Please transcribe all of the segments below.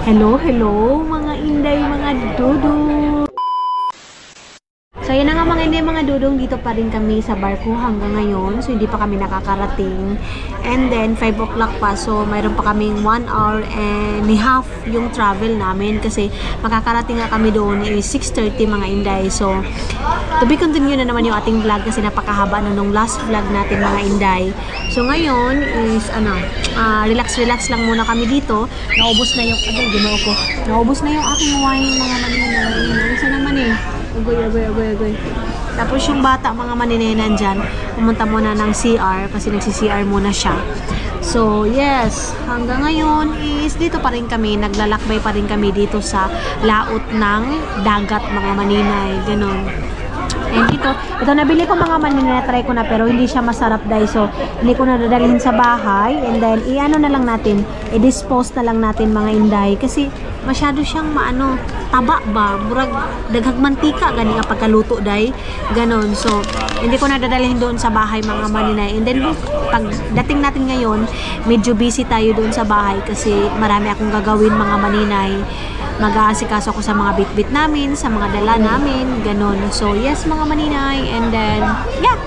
Hello, hello mga inday, mga dudong. So yun na nga mga inday, mga dudong, dito pa rin kami sa barko hanggang ngayon. So hindi pa kami nakakarating. And then 5 o'clock pa, so mayroon pa kaming 1 hour and half yung travel namin kasi makakarating nga kami doon is 6:30 mga inday. So to be continue na naman yung ating vlog kasi napakahaba na nung last vlog natin mga inday. So ngayon is relax lang muna kami dito. Naubos na yung naubos na yung aking wine mga maninay. Isa naman eh. Agoy. Tapos yung bata mga maninay nandyan, pumunta muna ng CR kasi nagsi-CR muna siya. So yes, hanggang ngayon is dito pa rin kami, naglalakbay pa rin kami dito sa laot ng dagat mga maninay, ganun. And ito nabili ko mga maninay, try ko na pero hindi siya masarap dahil so hindi ko na dadalhin sa bahay and then i-ano na lang natin, i-dispose na lang natin mga inday kasi masyado siyang taba ba, murag daghag mantika gani nga pagkaluto day, ganon. So hindi ko na dadalhin doon sa bahay mga maninay. And then pag dating natin ngayon, medyo busy tayo doon sa bahay kasi marami akong gagawin mga maninay. Mag-aasikaso ako sa mga bit-bit namin, sa mga dala namin, ganon. So yes mga maninay, and then yeah,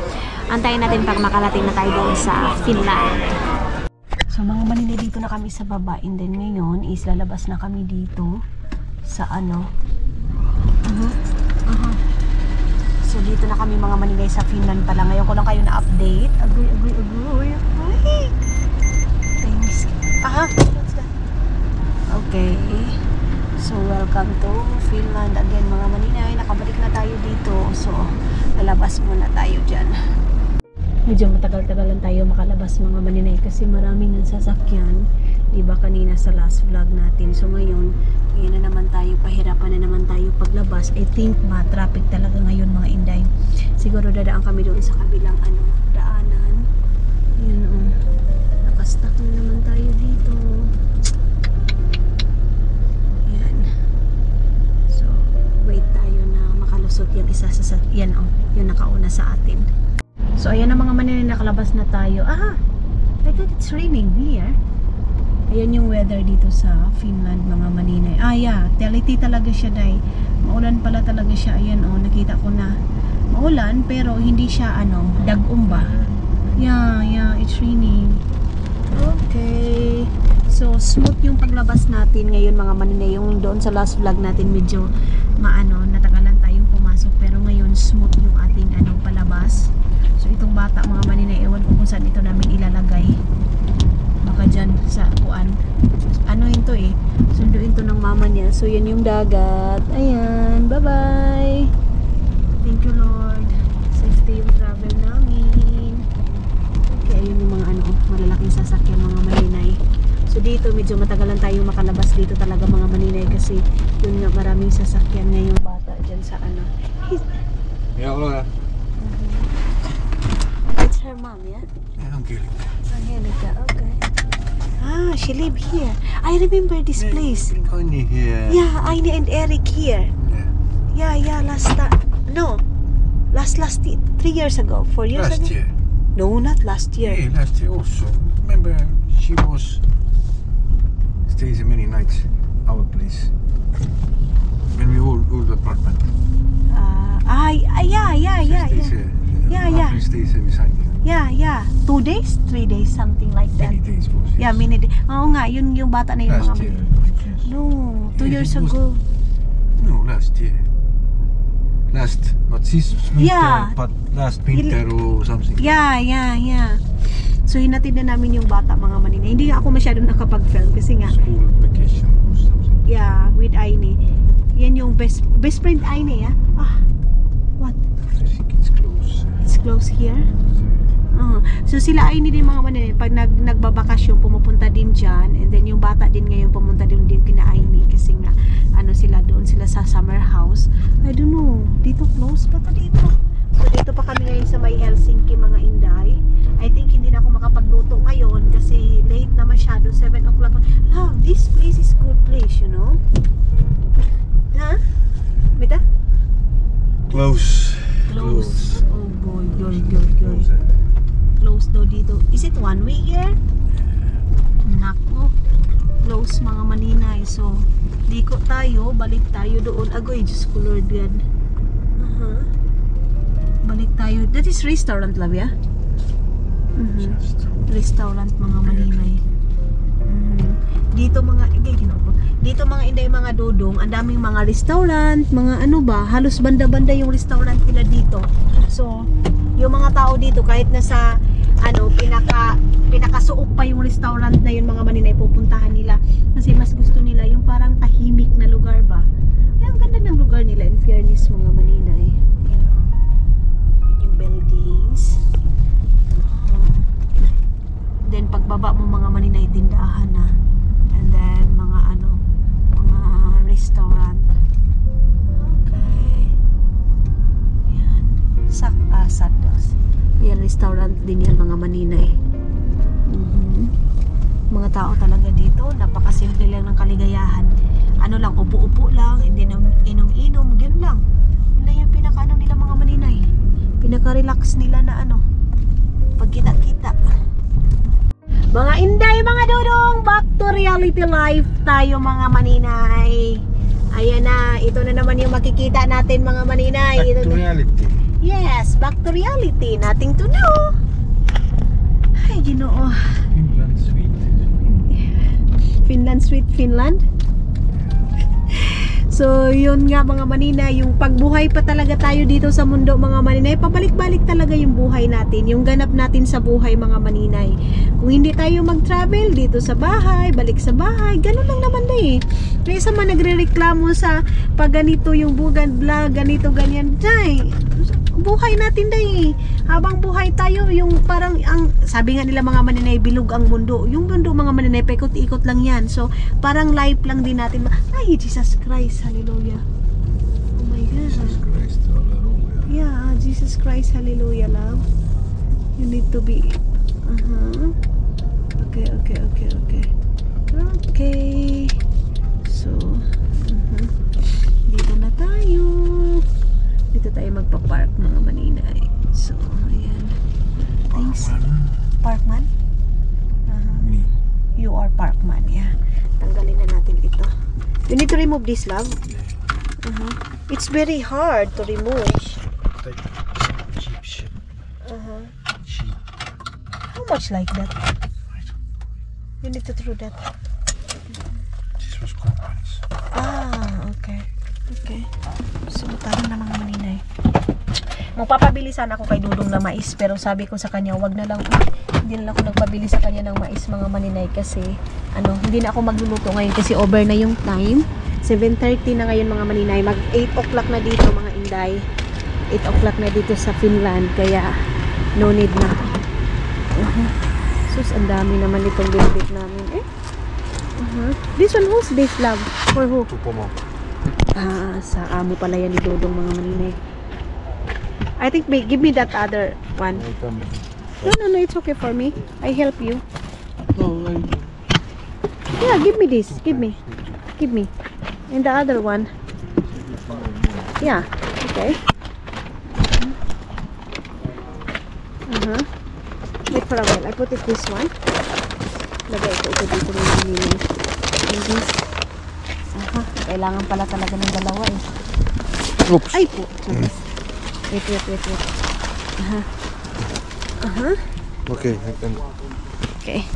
antayin natin pag makarating na tayo doon sa Finland. So mga maninay, dito na kami sa baba, and then ngayon is lalabas na kami dito sa So dito na kami mga maninay sa Finland pala. Ngayon ko lang kayo na update. Agoy. Thanks. Okay. So welcome to Finland again mga maninay. Nakabalik na tayo dito. So lalabas muna tayo dyan. Medyo matagal-tagalan tayo makalabas mga maninay kasi maraming sasakyan. Diba kanina sa last vlog natin. So ngayon na naman tayo, pahirapan na naman tayo paglabas. I think traffic talaga ngayon mga inday. Siguro dadaan kami doon sa kabilang daanan. Yun nakastuck na naman tayo dito. Yan. So wait tayo na makalusot yung isa sa yan yung nakauna sa atin. So ayan na mga maninay, nakalabas na tayo. I thought it's raining here. Ayan yung weather dito sa Finland mga maninay. Yeah, reality talaga siya day. Maulan pala talaga siya. Ayan nakita ko na. Maulan pero hindi siya dagom ba? Yeah, it's raining. Okay. So smooth yung paglabas natin ngayon mga maninay. Yung doon sa last vlog natin medyo natagalan tayong pumasok pero ngayon smooth yung ating palabas. So itong bata mga maninay, ewan ko kung saan ito namin ilalagay. Baka dyan sa kuan. Ito sunduin to ng mama niya. So yan yung dagat. Ayan, bye bye. Thank you Lord. Safety yung travel namin. Okay, ayun yung mga malalaking sasakyan mga maninay. So dito medyo matagalan tayong makalabas dito talaga mga maninay kasi yun nga maraming sasakyan ngayong bata dyan sa Yeah, hello. It's her mom, yeah? Angelica, okay. She live here. I remember this place. Only here. Yeah, Aine and Eric here. Yeah, last 3 years ago, 4 years ago. Last year. No, not last year. Yeah, last year also. Remember, she stays many nights our place when we old apartment. Yeah. Yeah. She stays beside you. Yeah. 2 days, 3 days, something like that. Many days was. Yeah, many days. Oo nga, yun yung bata na yung Last mga year. No, 2 years ago. No, last year. Not this winter, but last winter or something. Yeah. So hinatid na namin yung bata mga maninay. Hindi ako masyadong nakapag-film kasi nga School vacation or something. yeah, with Aine. Yan yung best friend Aine, yeah? What? I think it's close. It's close here? So sila Aine din mga maninay. Pag nagbabakasyon, pumupunta din dyan. And then yung bata din ngayon pumunta din kina Aine kasi nga sila doon sila sa summer house. I don't know. Dito close pa to dito. So dito pa kami ngayon sa may Helsinki mga inday. I think hindi na ako makapagluto ngayon kasi late na masyado, 7 o'clock. This place is good place, you know? Mita? Close. Oh boy, close daw dito. Is it one way here? Nako. Close mga maninay. Maninay. So, liko tayo, balik tayo doon. Agoy, Diyos ko Lord God. Balik tayo. That is restaurant, love, ya? Restaurant, mga Maninay. Dito mga, dito mga inday, mga dudong, ang daming mga restaurant, mga ano ba, halos banda-banda yung restaurant nila dito. So, yung mga tao dito, kahit nasa, ano, pinakasuok pa yung restaurant na yun, mga Maninay, pupuntahan nila. Kasi mas gusto nila yung parang tahimik na lugar ba. Kaya ang ganda ng lugar nila, in fairness, mga Maninay. Yung buildings. Then, pagbaba mo, mga Maninay, tindahan na. And then, mga ano, mga restaurant. Okay. Yan. Sandos. Yan, restaurant din yan, mga Maninay. Mga tao talaga dito, napakasimple lang ng kaligayahan. Ano lang, upo-upo lang, hindi inom-inom, yun lang. Yun lang yung pinaka-ano nila, mga Maninay. Pinaka-relax nila na ano, pagkita-kita. Mga inday, mga dudong, back to reality life tayo, mga Maninay. Ayan na, ito na naman yung makikita natin, mga Maninay. Back to reality. Yes, back to reality. Nothing to know. Ay, Ginoo. Finland sweet. Finland sweet, Finland. So, yun nga, mga Maninay, yung pagbuhay pa talaga tayo dito sa mundo, mga Maninay, pabalik-balik talaga yung buhay natin, yung ganap natin sa buhay, mga Maninay. Kung hindi tayo mag-travel dito sa bahay, balik sa bahay, ganun lang naman na eh. Kaya sa mga nagre-reklamo sa pag ganito yung bugad vlog, ganito, ganyan, day, buhay natin day. Habang buhay tayo, yung parang, sabi nga nila, mga Maninay, bilog ang mundo. Yung mundo, mga Maninay, paikot-ikot lang yan. So, parang life lang din natin. Ay, Jesus Christ, hallelujah. Oh my God. Jesus Christ, hallelujah. Yeah, Jesus Christ, hallelujah, love. You need to be, okay. Okay. So, dito na tayo. Dito tayo magpa-park, mga Maninay. So, ayan. Thanks. Parkman? Me. You are Parkman, yeah. Tanggalin na natin ito. You need to remove this, love. It's very hard to remove. Like cheap shit. Cheap. How much like that? You need to throw that. This was companies. Okay. So, tara na, mga Maninay. Magpapabili sana ako kay Dudong na mais, pero sabi ko sa kanya, wag na lang. Hindi na lang ako nagpabili sa kanya ng mais, mga Maninay, kasi hindi na ako magluluto ngayon kasi over na yung time. 7:30 na ngayon, mga Maninay. Mag 8 o'clock na dito, mga Inday. 8 o'clock na dito sa Finland, kaya no need na. Sus, ang dami naman itong binibit namin. This one, who's this, love? For who? Tupomo. Sa amo pala yan ni Dudong, mga Maninay. I think, give me that other one. No, it's okay for me. I help you. Yeah, give me this. Give me. And the other one. Yeah, okay. Wait for a while. I put it this one. Lagay ko ito dito ng Maninay. And this. Kailangan pala talaga ng dalawa eh. Oops. Ay po. Wait. Okay, I can. Okay.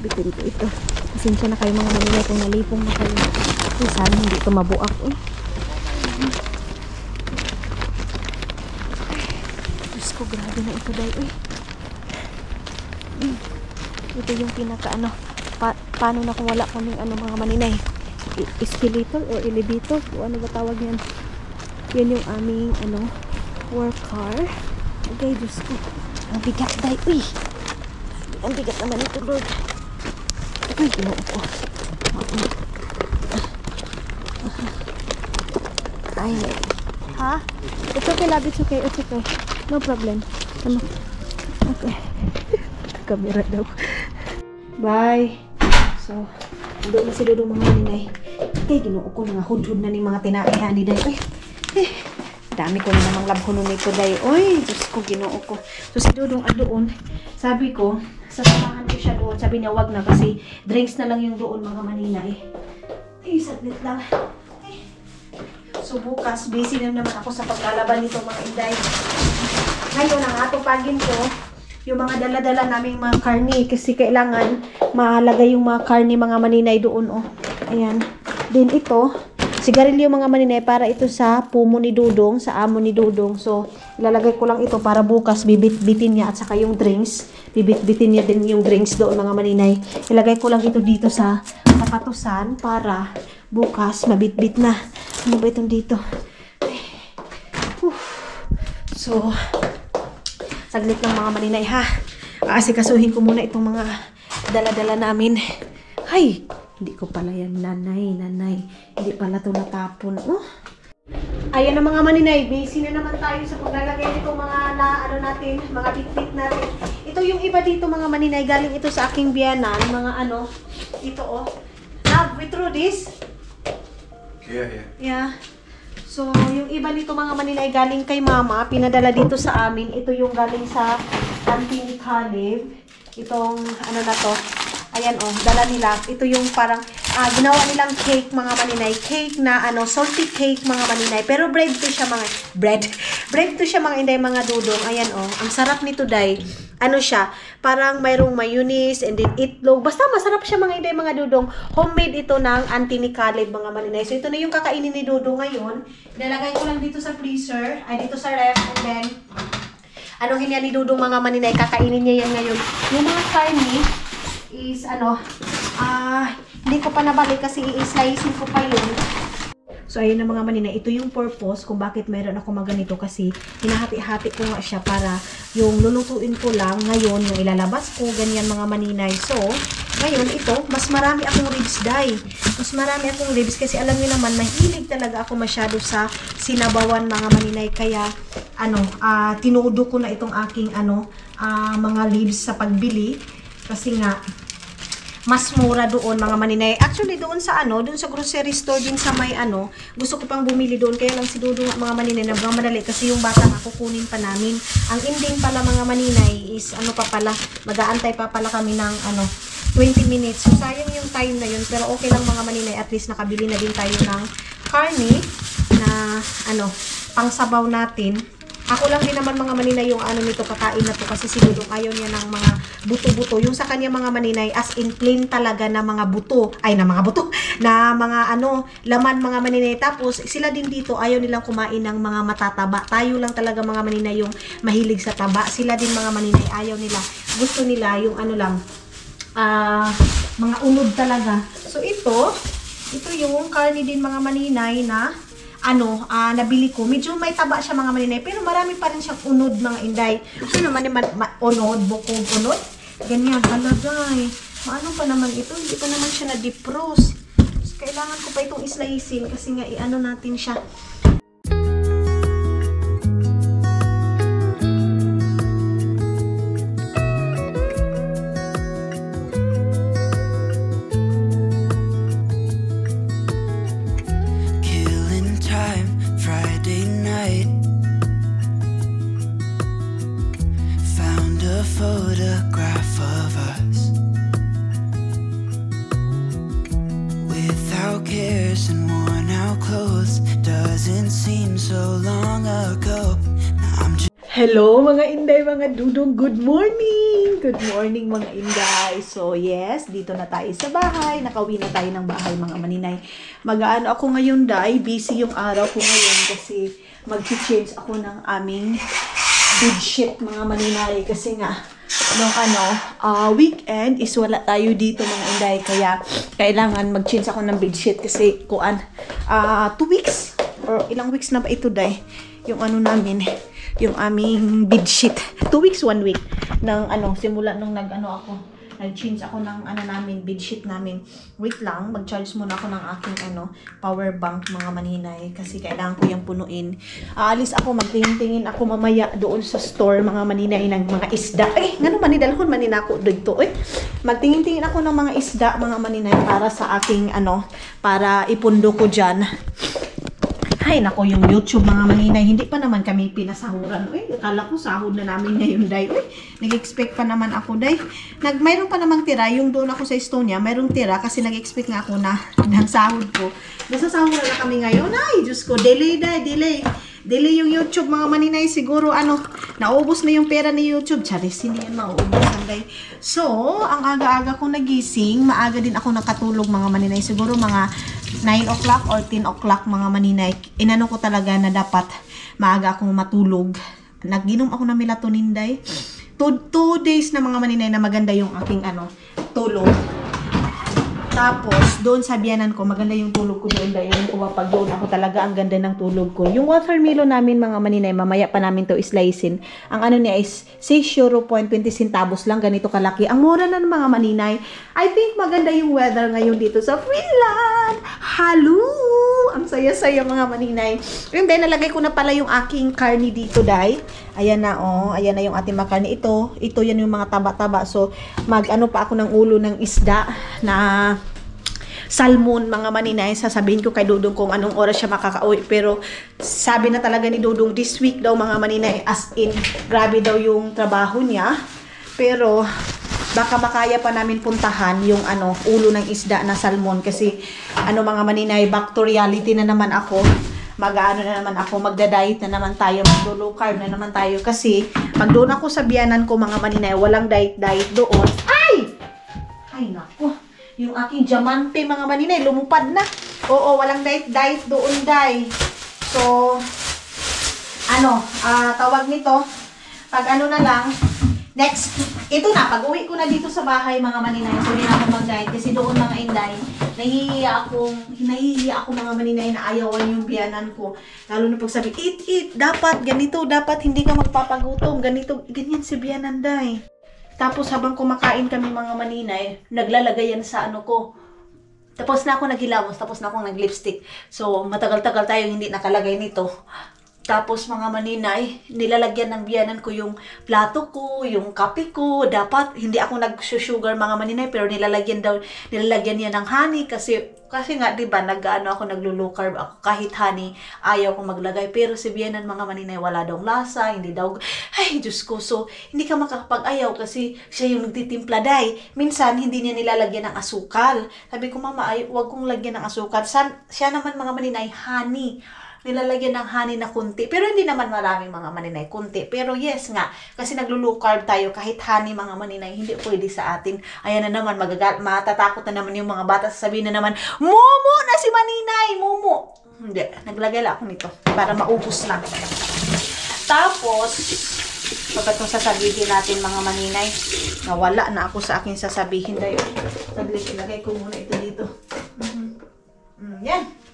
Bitin ko ito. Pasensya na kayo, mga Maninay, kung nalipong na kayo. Uy, sana hindi ito mabuak. Diyos ko, grabe na ito dahil. Ito yung pinaka paano na kung wala kaming mga Maninay. Escalator or elevator? O ano ba tawag yan? Yan yung aming work car. Okay, Diyos ko. Ang bigat dahil. Uy! Ang bigat naman ito, Lord. Uy, ginoo ko. Ay, ha? It's okay, love. It's okay. No problem. Okay. Camera daw. Bye. So, doon na si Dudong, mga Maninay. Okay, ginoo ko. Nangahudhud na ni mga tinaihan ni Day. Uy, dami ko na namang labho nun ito, Day. Uy, Diyos ko, ginoo ko. So, si Dudong doon. Sabi ko, Sasamahan ko siya doon. Sabi niya, wag na kasi drinks na lang yung doon mga maninay. Ay, saglit lang. Ay. So bukas, busy na naman ako sa paglalaban nito mga inday. Ngayon, ang atupagin ko, yung mga dala-dala naming mga karni kasi kailangan malagay yung mga karni mga maninay doon. Oh. Ayan. Din ito, sigarilyo mga maninay para ito sa pumo ni Dudong, sa amo ni Dudong. So, ilalagay ko lang ito para bukas bibit-bitin niya at saka yung drinks. Bibit-bitin niya din yung drinks doon mga maninay. Ilagay ko lang ito dito sa kapatusan para bukas mabit-bit na. Ano ba itong dito? So, saglit lang mga maninay ha. Aasikasuhin ko muna itong mga dala-dala namin. Hay! Hindi ko pala yan, nanay. Hindi pala ito natapon. Oh. Ayan na mga maninay, busy na naman tayo sa paglalagay nitong mga mga bit-bit natin. Ito yung iba dito mga maninay, galing ito sa aking biyanan, mga ito oh. Love, we throw this? Yeah. So, yung iba dito mga maninay, galing kay mama, pinadala dito sa amin. Ito yung galing sa auntie ni Caleb. Itong, na to. Ayan oh, dala nila. Ito yung parang ginawa nilang cake mga maninay. Cake na salty cake mga maninay. Pero bread to siya mga bread to siya mga inday mga dudong. Ayan oh, ang sarap nito day. Siya, parang mayroong mayonnaise and then itlog. Basta masarap siya mga inday mga dudong. Homemade ito ng auntie ni Caleb mga maninay. So ito na yung kakainin ni Dudong ngayon. Nilagay ko lang dito sa freezer, dito sa ref, and then anong ni Dudong mga maninay, kakainin niya yan ngayon. Yung mga karni is hindi ko pa nabalik kasi i-slicing ko pa yun. So ayun na mga maninay, ito yung purpose kung bakit meron ako maganito kasi hinahati-hati ko nga siya para yung lulutuin ko lang ngayon, yung ilalabas ko, ganyan mga maninay. So ngayon ito, mas marami akong ribs day. Mas marami akong ribs kasi alam niyo naman, mahilig talaga ako masyado sa sinabawan mga maninay. Kaya tinudo ko na itong aking mga ribs sa pagbili kasi nga mas mura doon mga maninay. Actually doon sa doon sa grocery store din sa may gusto ko pang bumili doon kaya lang si Dudong mga maninay na madali kasi yung bata nga kukunin pa namin. Ang ending pala mga maninay is mag-aantay pa pala kami ng 20 minutes. So sayang yung time na yun pero okay lang mga maninay, at least nakabili na din tayo ng karne na pangsabaw natin. Ako lang din naman mga maninay yung nito kakain na to kasi si Dudong ayaw niya ng mga buto-buto. Yung sa kanya mga maninay as in plain talaga na mga buto. Na mga laman mga maninay. Tapos sila din dito ayaw nilang kumain ng mga matataba. Tayo lang talaga mga maninay yung mahilig sa taba. Sila din mga maninay ayaw nila. Gusto nila yung mga unod talaga. So ito yung karne din mga maninay na nabili ko. Medyo may taba siya mga maninay, pero marami pa rin siyang unod mga inday. Ano naman unod, bukog unod. Ganyan, halagay. Maano pa naman ito? Hindi pa naman siya na-defrost. So, kailangan ko pa itong islicein kasi nga natin siya. Photograph of us without cares and worn out clothes. Doesn't seem so long ago. Now I'm just Hello mga inday, mga dudong, good morning! Good morning mga inday. So yes, dito na tayo sa bahay. Nakauwi na tayo ng bahay mga maninay. Mag-aano ako ngayon day, busy yung araw ko ngayon kasi mag-change ako ng aming bedsheet mga maninay kasi nga weekend is wala tayo dito mga inday kaya kailangan mag-change ako ng bedsheet kasi 2 weeks or ilang weeks na ba ito day yung namin yung aming bedsheet 2 weeks 1 week ng simula nung nag-change ako ng namin bedsheet namin. Wait lang, mag-charge muna ako ng aking power bank mga maninay kasi kailangan ko yung punuin. Aalis ako, magtingin-tingin ako mamaya doon sa store mga maninay ng mga isda. Ngano manidalhon maninako dito magtingin-tingin ako ng mga isda mga maninay para sa aking para ipundo ko diyan. Ay, nako, yung YouTube mga maninay, hindi pa naman kami pinasahuran. Uy, akala ko sahod na namin ngayon, day. Uy, nag-expect pa naman ako, day. Mayroon pa namang tira, yung doon ako sa Estonia, mayroong tira kasi nag-expect nga ako na ng sahod ko. Nasa sahuran na kami ngayon. Ay, Diyos ko, delay, day, delay. Delay yung YouTube mga maninay, siguro naubos na yung pera ni YouTube. Charis, hindi yan mauubusan, day. So, ang aga-aga ko nagising, maaga din ako nakatulog mga maninay. Siguro mga 9 o'clock or 10 o'clock mga maninay. Inano ko talaga na dapat maaga akong matulog. Nag-inom ako ng melatonin, day. 2 days na mga maninay na maganda yung aking tulog. Tapos, doon sa biyanan ko, maganda yung tulog ko doon dahil yung pag doon ako talaga ang ganda ng tulog ko. Yung watermelon namin mga maninay, mamaya pa namin to islicein. Ang niya is 6.20 centavos lang, ganito kalaki. Ang mura na ng mga maninay. I think maganda yung weather ngayon dito sa Finland. Hello! Ang saya-saya mga maninay. And then, nalagay ko na pala yung aking karni dito, day. Ayan na, oh. Ayan na yung ating makarni. Ito yan yung mga taba-taba. So, pa ako ng ulo ng isda na salmon, mga maninay. Sasabihin ko kay Dudong kung anong oras siya makakauwi. Pero, sabi na talaga ni Dudong, this week daw, mga maninay. As in, grabe daw yung trabaho niya. Pero, baka makaya pa namin puntahan yung ulo ng isda na salmon. Kasi, mga maninay, back to reality na naman ako. Mag-ano na naman ako, magda-diet na naman tayo, mag-low carb na naman tayo. Kasi, pag doon ako sa biyanan ko, mga maninay, walang diet doon. Ay! Ay, naku. Yung aking diamante, mga maninay, lumupad na. Oo, walang diet doon, day. So, tawag nito, pag na lang, next, ito na, pag uwi ko na dito sa bahay, mga maninay, so hindi na ako mag-diet. Kasi doon, mga inday, nahihiya ako mga maninay na ayawan yung biyanan ko. Lalo na pag sabi, eat, dapat, ganito, dapat hindi ka magpapagutom, ganito, ganyan si biyanan, day. Tapos habang kumakain kami mga maninay, naglalagay yan sa ko. Tapos na ako naghilamos, tapos na ako nag-lipstick. So, matagal-tagal tayo hindi nakalagay nito. Tapos mga maninay, nilalagyan ng biyanan ko yung plato ko, yung kape ko. Dapat hindi ako nag-sugar mga maninay, pero nilalagyan niya ng honey kasi nga 'di ba, ako naglo-low carb ako, kahit honey ayaw ko maglagay. Pero si biyanan mga maninay wala daw lasa, hindi daw, ay Diyos ko. So, hindi ka makakapag-ayaw kasi siya yung nagtitimpla, day. Minsan hindi niya nilalagyan ng asukal. Sabi ko, mama, wag kong lagyan ng asukal. Siya naman mga maninay, honey. Nilalagyan ng honey na kunti. Pero hindi naman maraming mga maninay, kunti. Pero yes nga, kasi naglo-low carb tayo, kahit honey mga maninay, hindi pwede sa atin. Ayan na naman, matatakot na naman yung mga bata, sasabihin na naman, Momo na si maninay, Momo. Hindi, naglagay lang ako nito para maubos lang. Tapos, pagkat kung sasabihin natin mga maninay, nawala na ako sa akin sasabihin tayo. Saglit, ilagay ko muna ito dito. Yan.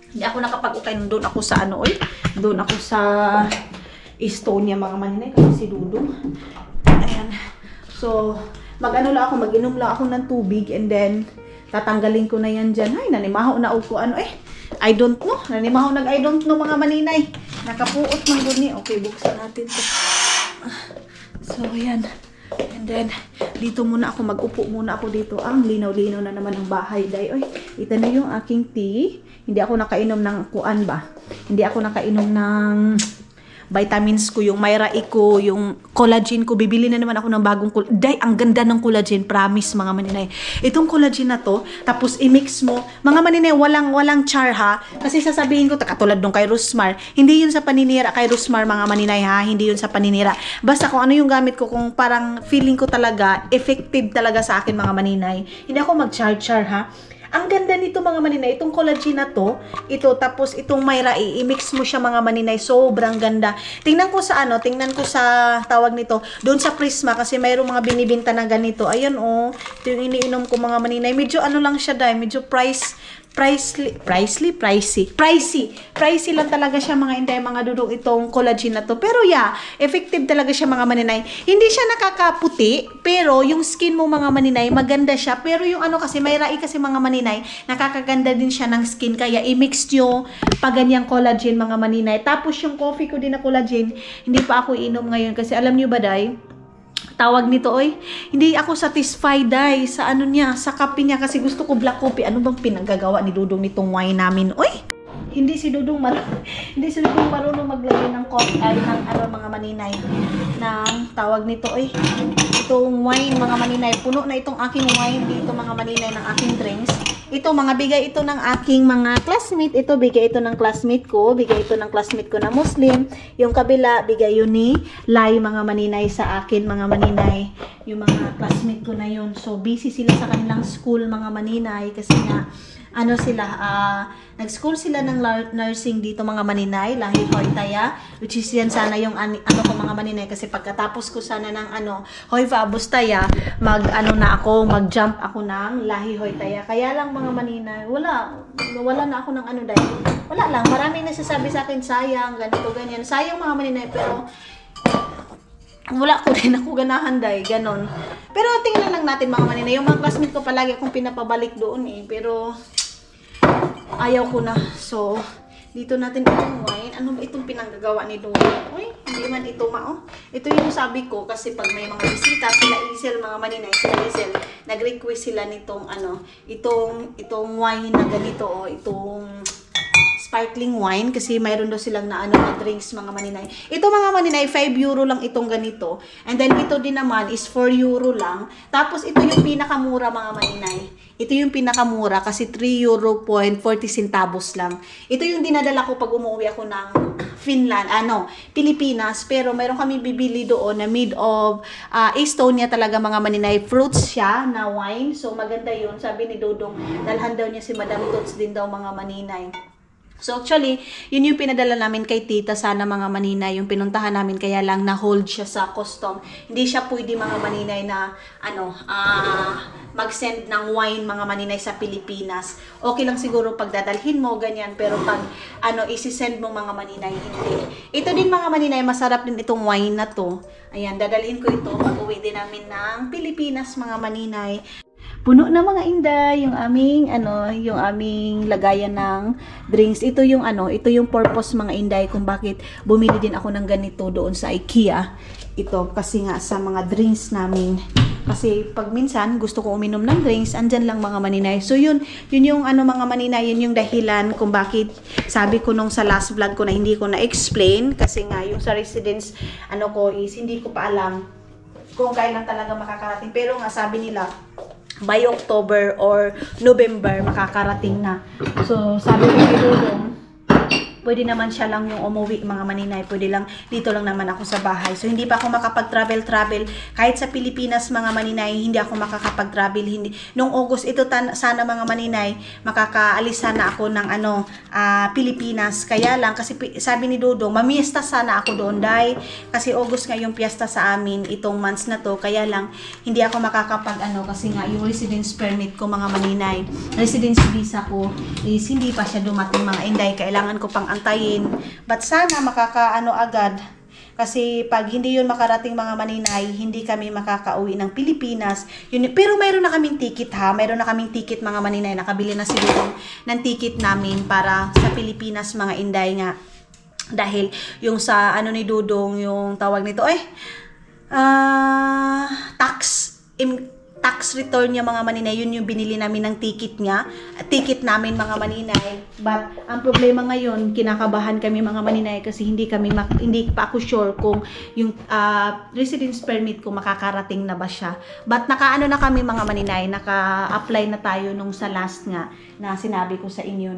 Hindi ako nakapag-ukay doon ako sa doon ako sa Estonia mga maninay kasi si Dudong. Ayan. So, mag-inom lang ako ng tubig and then tatanggalin ko na yan dyan. Ay, nanimahaw na ako I don't know. I don't know mga maninay. Nakapuot man doon ni. Okay, buksan natin to. So, ayan. And then, dito muna ako, mag-upo muna ako dito. Ang linaw-linaw na naman ang bahay, day. Oy, ito na yung aking tea. Hindi ako nakainom ng kuan ba? Hindi ako nakainom ng vitamins ko, yung Myra Eco, yung collagen ko. Bibili na naman ako ng bagong collagen. Day, ang ganda ng collagen, promise mga maninay. Itong collagen na to, tapos i-mix mo. Mga maninay, walang char ha. Kasi sasabihin ko, katulad nung kay Rosmar, hindi yun sa paninira kay Rosmar mga maninay ha. Hindi yun sa paninira. Basta kung ano yung gamit ko, kung parang feeling ko talaga, effective talaga sa akin mga maninay. Hindi ako mag-char ha. Ang ganda nito mga maninay, itong collagen na to, ito, tapos itong Myra, i-mix mo siya mga maninay, sobrang ganda. Tingnan ko sa tawag nito, doon sa Prisma, kasi mayroong mga binibinta na ganito. Ayan ito yung iniinom ko mga maninay. Medyo lang siya dahil, medyo pricey lang talaga siya mga inday, mga dudong itong collagen na to. Pero yeah, effective talaga siya mga maninay. Hindi siya nakakaputi, pero yung skin mo mga maninay, maganda siya. Pero yung kasi may rai kasi mga maninay, nakakaganda din siya ng skin. Kaya i-mix nyo pa ganyang collagen mga maninay. Tapos yung coffee ko din na collagen, hindi pa ako inom ngayon. Kasi alam nyo ba day, tawag nito, hindi ako satisfied day sa sa kape niya kasi gusto ko black coffee. Ano bang pinagagawa ni Dudong nitong wine namin, hindi si Dudong hindi si Dudong marunong maglagay ng ng mga maninay ng tawag nito itong wine mga maninay. Puno na itong aking wine dito mga maninay ng aking drinks. Ito mga bigay ito ng aking mga classmate. Ito bigay ito ng classmate ko, bigay ito ng classmate ko na Muslim. Yung kabila bigay yun ni Lai mga maninay sa akin mga maninay. Yung mga classmate ko na yun. So busy sila sa kanilang school mga maninay kasi nga nag-school sila ng nursing dito mga maninay, Lahi Hoytaya, which is yan sana yung ko mga maninay kasi pagkatapos ko sana ng Hoy Fabustaya, mag-jump ako ng Lahi Hoytaya. Kaya lang mga maninay, wala na ako ng dahil wala lang, maraming nagsasabi sa akin sayang, ganito ganyan. Sayang mga maninay pero wala ko din ako ganahan dahil ganon. Pero tingnan lang natin mga maninay, yung mga classmate ko palagi akong pinapabalik doon pero ayaw ko na. So, dito natin itong wine. Ano ba itong pinanggagawa ni Dong? Uy, hindi man ito Ito yung sabi ko kasi pag may mga bisita, sila Isel, mga maninay, sila Isel, nag-request sila nitong itong wine na ganito itong sparkling wine kasi mayroon daw silang na drinks mga maninay. Ito mga maninay, 5 euro lang itong ganito. And then ito din naman is 4 euro lang. Tapos ito yung pinakamura mga maninay. Ito yung pinakamura kasi 3 euro point 40 centavos lang. Ito yung dinadala ko pag umuwi ako ng Finland, Pilipinas. Pero mayroon kami bibili doon na made of Estonia talaga mga maninay. Fruits siya na wine. So maganda yun. Sabi ni Dodong, dalhan daw niya si Madam Tots din daw mga maninay. So actually, yun yung pinadala namin kay tita sana mga maninay, yung pinuntahan namin kaya lang na-hold siya sa custom. Hindi siya pwede mga maninay na mag-send ng wine mga maninay sa Pilipinas. Okay lang siguro pag dadalhin mo ganyan, pero pag isi-send mo mga maninay hindi. Ito din mga maninay, masarap din itong wine na to. Ayan, dadalhin ko ito pag-uwi din namin ng Pilipinas mga maninay. Puno na mga inday yung aming lagayan ng drinks. Ito yung purpose mga inday kung bakit bumili din ako ng ganito doon sa IKEA. Ito kasi nga sa mga drinks namin. Kasi pag minsan gusto ko uminom ng drinks, andyan lang mga maninay. So yun yung mga maninay, yun yung dahilan kung bakit sabi ko nung sa last vlog ko na hindi ko na-explain kasi nga yung sa residence ko is hindi ko pa alam kung kailan talaga makakarating. Pero nga sabi nila by October or November makakarating na. So sabi ko kay Dudong, pwede naman siya lang yung umuwi mga maninay. Pwede lang, dito lang naman ako sa bahay. So hindi pa ako makapag-travel. Kahit sa Pilipinas mga maninay, hindi ako makakapag-travel. Nung August, ito sana mga maninay, makakaalis sana ako ng Pilipinas. Kaya lang, kasi sabi ni Dudong, mamiesta sana ako doon dahil kasi August nga yung piyesta sa amin itong months na to. Kaya lang, hindi ako kasi nga yung residence permit ko mga maninay, residence visa ko is hindi pa siya dumating mga inday. Kailangan ko pang antayin. But sana agad. Kasi pag hindi yun makarating mga maninay, hindi kami makakauwi ng Pilipinas. Pero mayroon na kaming ticket Mayroon na kaming ticket mga maninay. Nakabili na si Dudong ng ticket namin para sa Pilipinas mga inday nga. Dahil yung sa ni Dudong, yung tawag nito tax return niya mga maninay, yun yung binili namin ng ticket namin mga maninay. But ang problema ngayon, kinakabahan kami mga maninay kasi hindi pa ako sure kung yung residence permit ko makakarating na ba siya. But na kami mga maninay, naka-apply na tayo nung sa last nga na sinabi ko sa inyo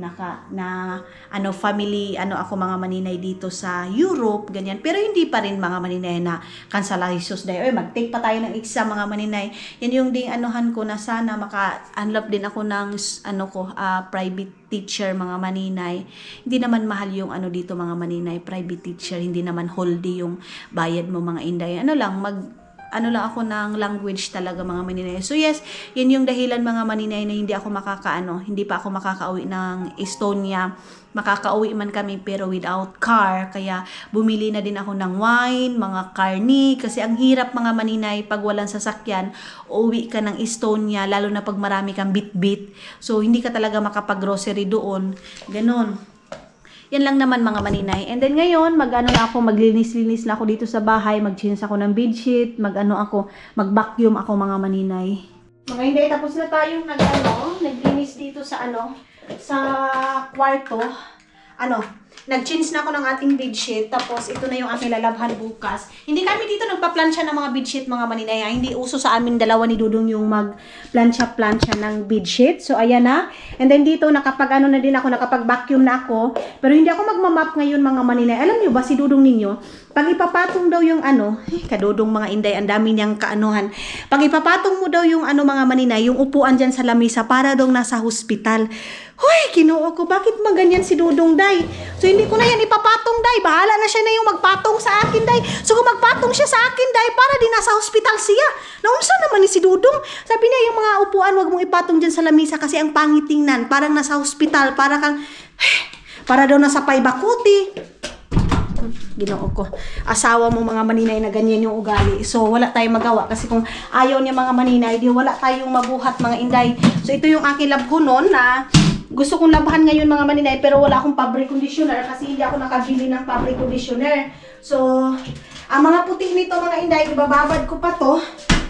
family ako mga maninay dito sa Europe ganyan. Pero hindi pa rin mga maninay na cancelations dahil mag-take pa tayo ng exam mga maninay. Yan yung ding ko na sana maka-unlock din ako ng private teacher mga maninay. Hindi naman mahal yung dito mga maninay, private teacher, hindi naman wholly yung bayad mo mga inday. Lang ako ng language talaga mga maninay. So yes, yun yung dahilan mga maninay na hindi pa ako makakauwi ng Estonia. Makakauwi man kami pero without car. Kaya bumili na din ako ng wine, mga karni. Kasi ang hirap mga maninay pag walang sasakyan, uwi ka ng Estonia, lalo na pag marami kang bit-bit. So hindi ka talaga makapag-grocery doon. Ganon. Yan lang naman mga maninay. And then ngayon, maglinis-linis na ako dito sa bahay, mag-change ako ng bedsheet, mag-vacuum ako mga maninay. Mga hindi, tapos na tayong naglinis dito sa kwarto. nag-change na ako ng ating bedsheet. Tapos, ito na yung aking lalabhan bukas. Hindi kami dito nagpa-plansya ng mga bedsheet, mga maninay. Hindi uso sa amin dalawa ni Dudong yung mag-plansya ng bedsheet. So, ayan na. And then dito, nakapag-ano na din ako, nakapag-vacuum na ako. Pero hindi ako magmamap ngayon, mga maninay. Alam nyo ba, si Dudong ninyo, pag ipapatong daw yung kadudong mga inday, ang dami niyang kaanuhan. Pag ipapatong mo daw yung mga maninay, yung upuan dyan sa lamisa, para daw nasa hospital. Hoy, kinuo ko, bakit maganyan si Dudong, day? So, hindi ko na yan ipapatong, day. Bahala na siya na yung magpatong sa akin, day. So, kung magpatong siya sa akin, day, para din nasa hospital siya. Naunsa naman ni si Dudong. Sabi niya, yung mga upuan, wag mong ipatong dyan sa lamisa kasi ang pangit tingnan. Parang nasa hospital, para kang, para daw nasa paybakuti. Ginoo ko. Asawa mo mga maninay na ganyan yung ugali. So, wala tayong magawa. Kasi kung ayaw niya mga maninay, di wala tayong mabuhat mga inday. So, ito yung aking labhonon na gusto kong labhan ngayon mga maninay, pero wala akong fabric conditioner kasi hindi ako nakabili ng fabric conditioner. So, ang mga puti nito mga inday, ibababad ko pa to.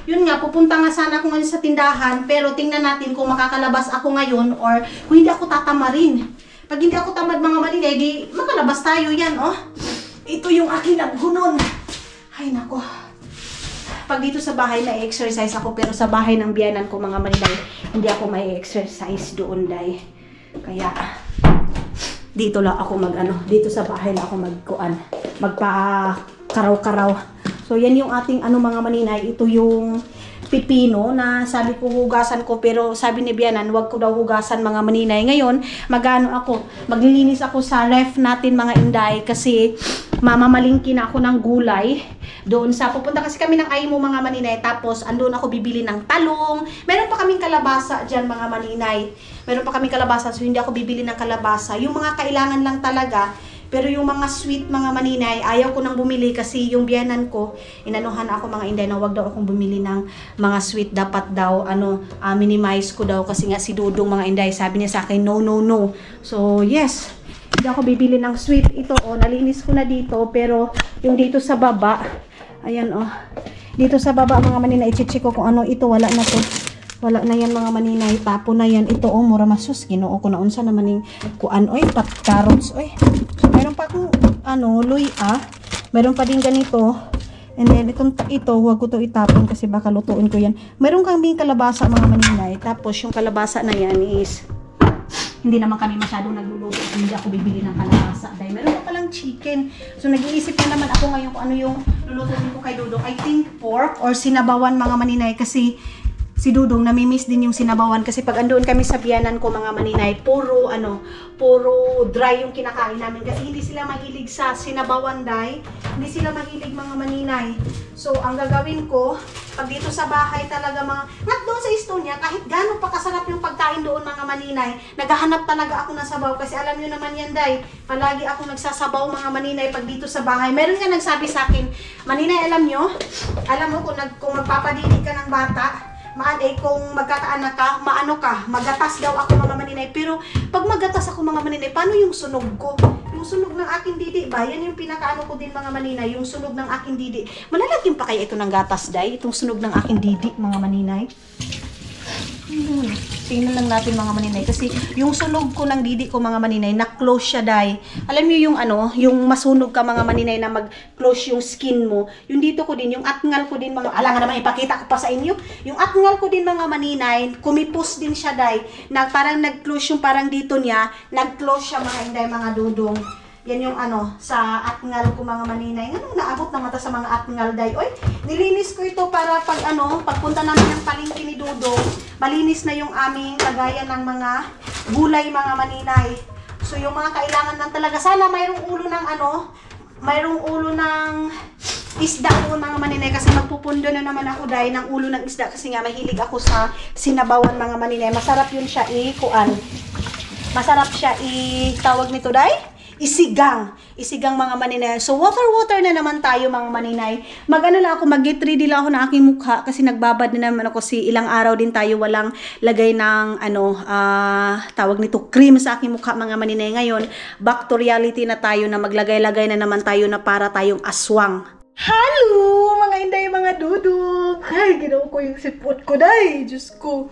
Yun nga, pupunta nga sana ako ngayon sa tindahan, pero tingnan natin kung makakalabas ako ngayon or kung hindi ako tatamarin. Pag hindi ako tamad mga maninay, di makalabas tayo yan, oh. Ito yung aking labhunon. Ay, nako. Pag dito sa bahay, na-exercise ako, pero sa bahay ng biyanan ko mga maninay, hindi ako may exercise doon, day. Kaya, dito lang ako dito sa bahay lang ako magpa-karaw-karaw. So, yan yung ating mga maninay. Ito yung pipino na sabi ko hugasan ko, pero sabi ni Bianan, wag ko daw hugasan mga maninay. Ngayon, maglilinis ako sa ref natin mga inday kasi mamamalingki na ako ng gulay. Doon pupunta kasi kami ng Aimo mga maninay, tapos andun ako bibili ng talong. Meron pa kaming kalabasa dyan mga maninay. Meron pa kaming kalabasa, so hindi ako bibili ng kalabasa. Yung mga kailangan lang talaga. Pero yung mga sweet mga maninay, ayaw ko nang bumili kasi yung biyanan ko, inanuhan ako mga inday na wag daw akong bumili ng mga sweet. Dapat daw, minimize ko daw kasi nga si Dudong mga inday, sabi niya sa akin, no, no, no. So, yes, hindi ako bibili ng sweet. Ito, nalinis ko na dito, pero yung dito sa baba, ayan, dito sa baba mga maninay, i-check ko kung ano ito, wala na to. Wala na yan mga maninay, tapo na yan. Ito, mura masus, ginoo ko na unsa naman yung kuan, pat carrots, So, meron pa akong, luya. Meron pa din ganito. And then, ito, huwag ko to itapon kasi baka lutuin ko yan. Meron kang kalabasa mga maninay. Tapos, yung kalabasa na yan is, hindi naman kami masyadong nagluluto. Hindi ako bibili ng kalabasa. Dahil meron pa palang chicken. So, nag-iisip na naman ako ngayon kung ano yung lulutuin ko kay Dudong. I think pork or sinabawan mga maninay kasi si Dudong namimiss din yung sinabawan kasi pag andoon kami sa biyanan ko mga maninay, puro dry yung kinakain namin kasi hindi sila mahilig sa sinabawan, day. Hindi sila mahilig mga maninay. So, ang gagawin ko, pag dito sa bahay talaga not doon sa Estonia, kahit gano'n pa kasarap yung pagkain doon mga maninay, naghahanap talaga ako ng sabaw kasi alam nyo naman yan, day. Palagi ako nagsasabaw mga maninay pag dito sa bahay. Meron nga nagsabi sa akin, maninay, alam mo kung magpapadinig ka ng bata, kung magkakaanak ka, magatas daw ako mga maninay. Pero pag magatas ako mga maninay, paano yung sunog ko? Yung sunog ng aking didi ba? Yan yung pinakaano ko din mga maninay, yung sunog ng aking didi. Malalagyan pa kaya ito ng gatas, day? Itong sunog ng aking didi mga maninay. Tingnan lang natin mga maninay kasi yung sunog ko ng didi ko mga maninay, na-close siya, day. Alam niyo yung yung masunog ka mga maninay na mag-close yung skin mo. Yung dito ko din, yung atngal ko din mga, alangan naman ipakita ko pa sa inyo. Yung atngal ko din mga maninay, kumipos din siya, day. Na parang nag-close yung parang dito niya, nag-close siya mga inday mga Dudong. Yan yung sa atngal ko mga maninay. Naabot na mata sa mga atngal, day. Oy, nilinis ko ito para pagpunta namin ng palengke ni Dudong, malinis na yung aming lagayan ng mga gulay mga maninay. So yung mga kailangan lang talaga, sana mayroong ulo ng isda doon mga maninay kasi magpupundo na naman ako, day, ng ulo ng isda kasi nga mahilig ako sa sinabawan mga maninay. Masarap yun siya masarap siya tawag nito, day? Isigang mga maninay. So, water na naman tayo mga maninay. Mag-get ready lang ako ng aking mukha kasi nagbabad na naman ako ilang araw din tayo walang lagay ng tawag nito, cream sa aking mukha mga maninay. Ngayon, back to reality na tayo na maglagay-lagay na naman tayo na para tayong aswang. Hello, mga inday, mga Dudong. Ay, ginawa ko yung sipot ko, day. Diyos ko.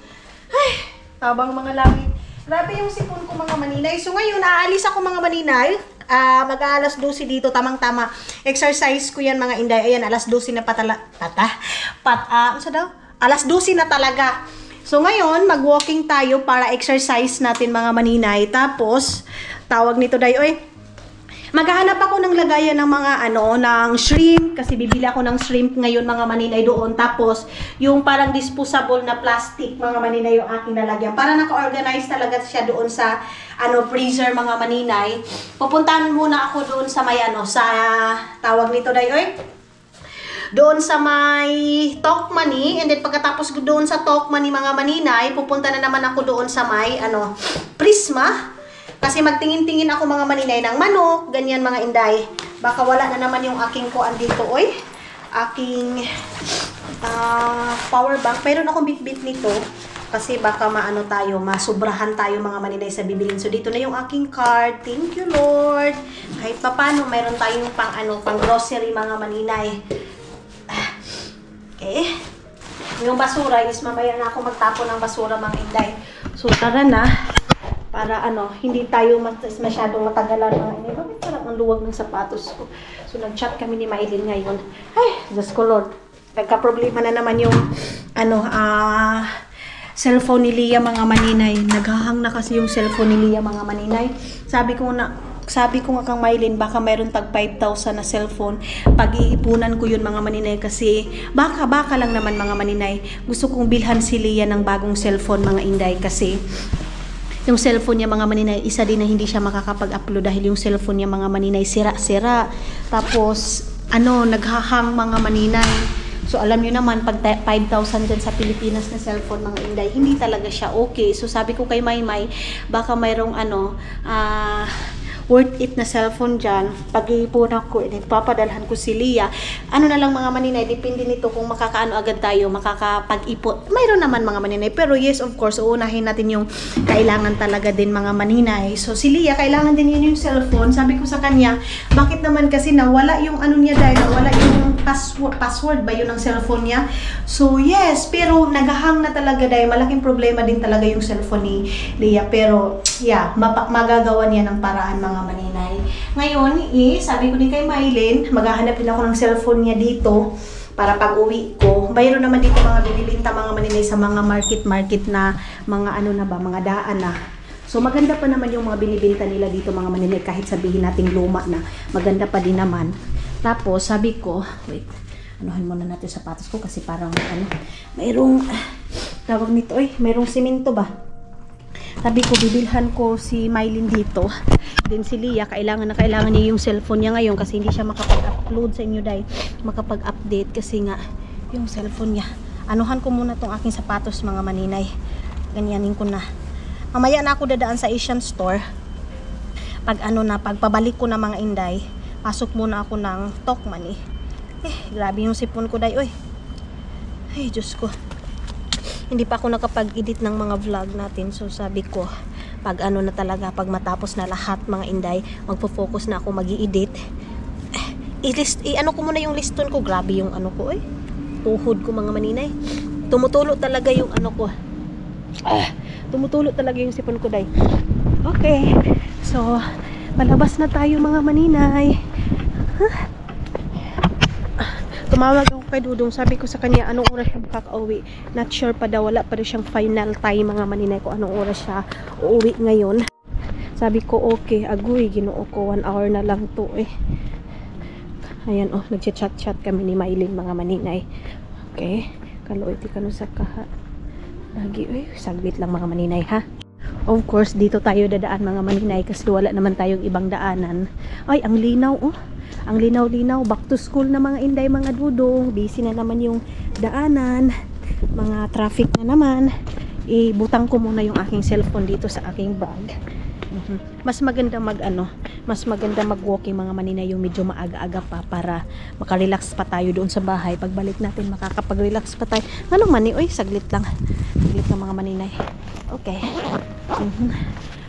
Ay, tabang mga langit. Grabe yung sipon ko mga maninay. So ngayon, aalis ako mga maninay. Mag-aalas 12 dito, tamang-tama. Exercise ko yan mga inday. Ayan, alas 12 na alas 12 na talaga. So ngayon, mag-walking tayo para exercise natin mga maninay. Tapos, tawag nito dayoy. Maghahanap ako ng lagayan ng mga ng shrimp kasi bibili ako ng shrimp ngayon mga maninay doon. Tapos yung parang disposable na plastic mga maninay yung aking lalagyan. Para naka-organize talaga siya doon sa freezer mga maninay. Pupuntahan muna ako doon sa may sa tawag nito dayoy. Doon sa may Tokmani, and then pagkatapos doon sa Tokmani mga maninay, pupunta na naman ako doon sa may Prisma. Kasi magtingin-tingin ako mga maninay ng manok, ganyan mga inday. Baka wala na naman yung aking kuan dito, oy. Aking power bank. Mayroon akong bit-bit nito. Kasi baka masubrahan tayo mga maninay sa bibilin. So dito na yung aking card. Thank you Lord. Kahit papano, mayroon tayong pang grocery mga maninay. Okay. Yung basura is mamaya na ako magtapon ng basura mga inday. So tara na. Para hindi tayo masyadong matagalan mga inay. Bakit parang ang luwag ng sapatos ko? So, nag-chat kami ni Maylin ngayon. Ay, Diyos ko Lord. Nagka-problema na naman yung, cellphone ni Lia mga maninay. Naghahang na kasi yung cellphone ni Lia mga maninay. Sabi ko nga kang Maylin, baka mayroon tag 5,000 na cellphone. Pag-iipunan ko yun mga maninay kasi baka lang naman mga maninay. Gusto kong bilhan si Lia ng bagong cellphone mga inday kasi yung cellphone niya mga maninay, isa din na hindi siya makakapag-upload dahil yung cellphone niya mga maninay sira-sira. Tapos, naghahang mga maninay. So, alam niyo naman, pag 5,000 dyan sa Pilipinas na cellphone mga inday, hindi talaga siya okay. So, sabi ko kay Maymay, baka mayroong worth it na cellphone dyan. Pag-iipunan ko, papadalhan ko si Lia. Na lang mga maninay, depende nito kung makakaano agad tayo, makakapag-ipot. Mayroon naman mga maninay. Pero yes, of course, uunahin natin yung kailangan talaga din mga maninay. So si Lia, kailangan din yun yung cellphone. Sabi ko sa kanya, bakit naman kasi nawala yung niya dahil nawala yung password ba yun ng cellphone niya? So yes, pero naghahang na talaga dahil malaking problema din talaga yung cellphone ni Lia. Pero yeah, magagawa niya ng paraan mga maninay. Ngayon, sabi ko din kay Maylin, maghahanap din ako ng cellphone niya dito para pag uwi ko. Mayroon naman dito mga binibinta mga maninay sa mga market na mga mga daan na. So maganda pa naman yung mga binibinta nila dito mga maninay kahit sabihin nating luma na. Maganda pa din naman. Tapos sabi ko, wait, anuhan muna natin sapatos ko kasi parang mayroong tawag nito, mayroong simento ba? Sabi ko, bibilhan ko si Maylin dito. Then si Lia, kailangan niya yung cellphone niya ngayon kasi hindi siya makapag-upload sa inyo dahil makapag-update kasi nga yung cellphone niya. Anuhan ko muna tong aking sapatos mga maninay. Ganyanin ko na. Mamaya na ako dadaan sa Asian store. Pagpabalik ko na mga inday, pasok muna ako ng Tokmani. Grabe yung sipon ko day, oy. Ay, Diyos ko. Hindi pa ako nakapag-edit ng mga vlog natin. So sabi ko, pag na talaga, pag matapos na lahat mga inday, magpo-focus na ako mag-i-edit. Ko muna yung liston ko. Grabe yung ko, tuhod ko mga maninay. Tumutulo talaga yung ko. Tumutulo talaga yung sipon ko day. Okay. So, malabas na tayo mga maninay. Tumawag ako kay Dudong, sabi ko sa kanya anong oras siya makaka-uwi. Not sure pa daw, wala pa rin siyang final time mga maninay ko anong oras siya uuwi ngayon. Sabi ko okay, agoy, Ginoo ko, 1 hour na lang to Ayan nagchat-chat kami ni Maylin mga maninay. Okay, kaloyti ka no sa kaha. Lagi, sagbit lang mga maninay ha. Of course, dito tayo dadaan mga maninay kasi wala naman tayong ibang daanan. Ay, ang linaw Ang linaw-linaw, back to school na mga inday, mga dudong. Busy na naman yung daanan. Mga traffic na naman. Ibutang ko muna yung aking cellphone dito sa aking bag. Mas maganda mas maganda mag-walking mga maninay yung medyo maaga-aga pa para makarelax pa tayo doon sa bahay. Pagbalik natin, makakapag-relax pa tayo. Anong mani? Saglit lang. Saglit lang mga maninay. Okay.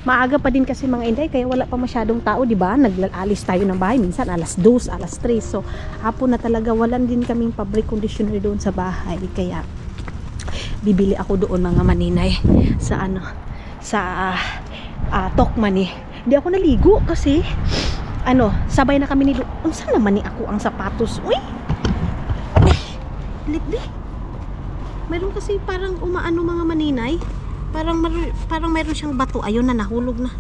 Maaga pa din kasi mga inday, kaya wala pa masyadong tao, di ba? Naglalis tayo ng bahay, minsan alas 2, alas 3. So, hapon na talaga, walan din kaming fabric conditioner doon sa bahay. Kaya, bibili ako doon mga maninay sa sa Tokman eh. Hindi ako naligo kasi sabay na kami nilo. Unsa naman ni ako ang sapatos? Uy! Litbi. Meron kasi parang umaano mga maninay. Parang meron siyang bato. Ayun na, nahulog na.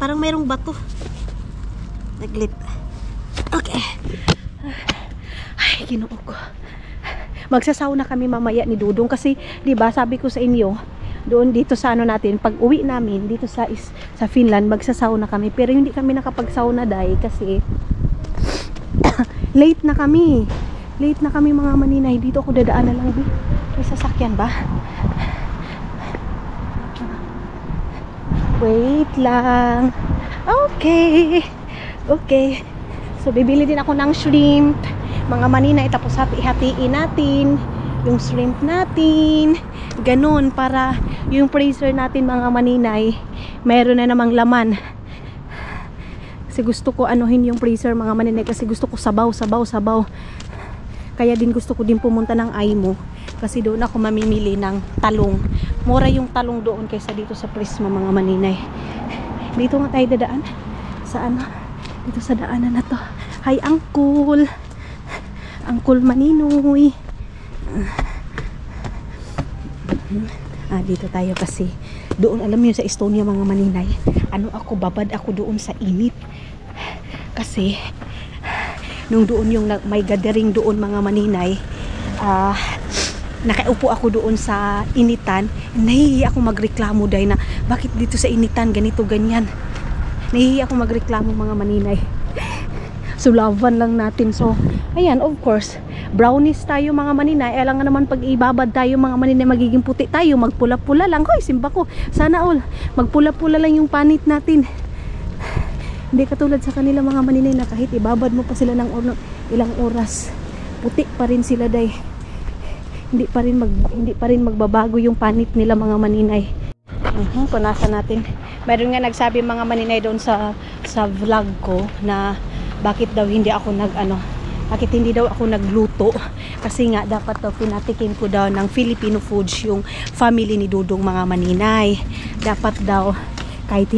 Parang merong bato. Naglit. Okay. Ay, Ginoo ko. Magsasauna kami mamaya ni Dudong kasi 'di ba sabi ko sa inyo, doon dito sa natin, pag uwi namin dito sa Finland, magsasauna kami. Pero hindi kami nakapagsauna dahil kasi late na kami. Late na kami mga maninay. Dito ako dadaan na lang. May sasakyan ba? Wait lang. Okay. Okay. So bibili din ako ng shrimp. Mga maninay, tapos hati-hatiin natin yung shrimp natin. Ganun para yung freezer natin mga maninay, meron na namang laman. Kasi gusto ko anuhin yung freezer mga maninay kasi gusto ko sabaw. Kaya din gusto ko din pumunta ng Aimo kasi doon ako mamimili ng talong. Mura yung talong doon kaysa dito sa Prisma mga maninay. Dito nga tayo dadaan sa dito sa daanan na to. Hi Uncle Maninoy. Dito tayo kasi doon, alam niyo sa Estonia mga maninay, babad ako doon sa init kasi nung doon yung may gathering doon mga maninay, nakaupo ako doon sa initan, nahihiya ako magreklamo dahil na bakit dito sa initan ganito ganyan. Nahihiya ako magreklamo mga maninay. So laban lang natin. So ayan, of course brownies tayo mga maninay. Alam nga naman pag ibabad tayo mga maninay, magiging puti tayo, magpula-pula lang. Hoy, simba ko, sana all magpula-pula lang yung panit natin. Hindi katulad sa kanila mga maninay na kahit ibabad mo pa sila ng ilang oras, puti pa rin sila day. Hindi pa rin magbabago yung panit nila mga maninay. Punasan natin. Meron nga nagsabi mga maninay doon sa vlog ko na bakit daw hindi ako nagluto kasi nga dapat daw pinatikim ko daw ng Filipino foods yung family ni Dudong mga maninay. Dapat daw kahit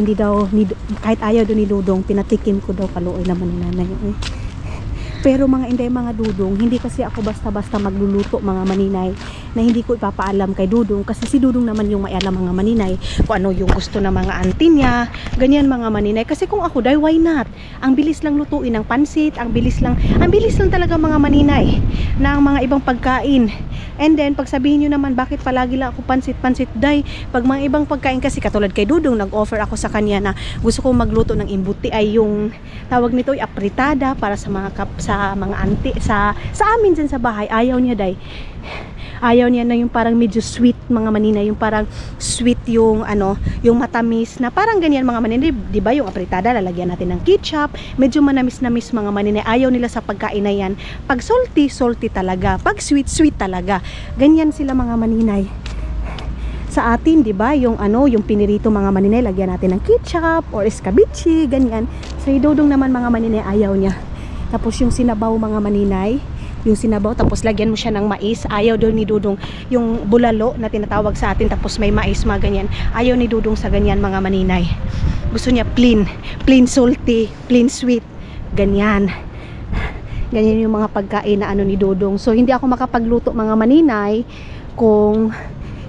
ayaw daw ni Dudong, pinatikim ko daw, kaluoy naman ni nanay. Pero mga inday mga Dudong, hindi kasi ako basta-basta magluluto mga maninay na hindi ko ipapaalam kay Dudong kasi si Dudong naman yung may alam mga maninay kung ano yung gusto ng mga auntie niya, ganyan mga maninay. Kasi kung ako dahil why not? Ang bilis lang lutuin ng pansit, ang bilis lang talaga mga maninay ng mga ibang pagkain. And then pag sabihin nyo naman bakit palagi lang ako pansit day, pag mga ibang pagkain kasi katulad kay Dudong, nag-offer ako sa kanya na gusto ko magluto ng imbuti, ay yung tawag nito ay apritada para sa mga auntie sa amin dyan sa bahay. Ayaw niya day. Ayaw niya na yung parang medyo sweet mga manina, yung parang sweet yung yung matamis na parang ganyan mga manina, di ba? Yung apritada lalagyan natin ng ketchup, medyo manamis-namis mga manina. Ayaw nila sa pagkain na yan. Pag salty talaga, pag sweet talaga. Ganyan sila mga maninay. Sa atin, di ba? Yung yung pinirito mga maninay, lagyan natin ng ketchup or escabeche, ganyan. Sa Dudong naman mga maninay, ayaw niya. Tapos yung sinabaw mga maninay, yung sinabaw tapos lagyan mo siya ng mais, ayaw daw ni Dudong. Yung bulalo na tinatawag sa atin tapos may mais mga ganyan, ayaw ni Dudong sa ganyan mga maninay. Gusto niya plain salty, plain sweet, ganyan yung mga pagkain na ni Dudong. So hindi ako makapagluto mga maninay kung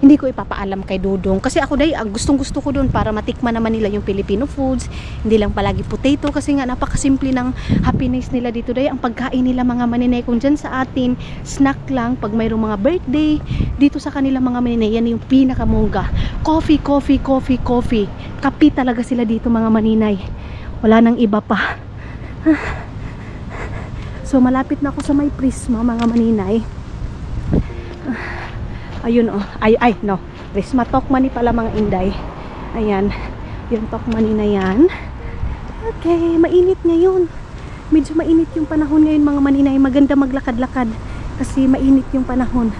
hindi ko ipapaalam kay Dudong. Kasi ako day, gustong gusto ko doon para matikman naman nila yung Filipino foods. Hindi lang palagi potato kasi nga napakasimple ng happiness nila dito day. Ang pagkain nila mga maninay, kung dyan sa atin, snack lang pag mayroong mga birthday. Dito sa kanila mga maninay, yan yung pinakamongga. Coffee. Kape talaga sila dito mga maninay. Wala nang iba pa. So malapit na ako sa may Prisma mga maninay. Ayun no, Prisma Tokmani pala mga inday. Ayan, yung Tokmani na yan. Okay, mainit ngayon. Medyo mainit yung panahon ngayon mga maninay. Maganda maglakad-lakad kasi mainit yung panahon.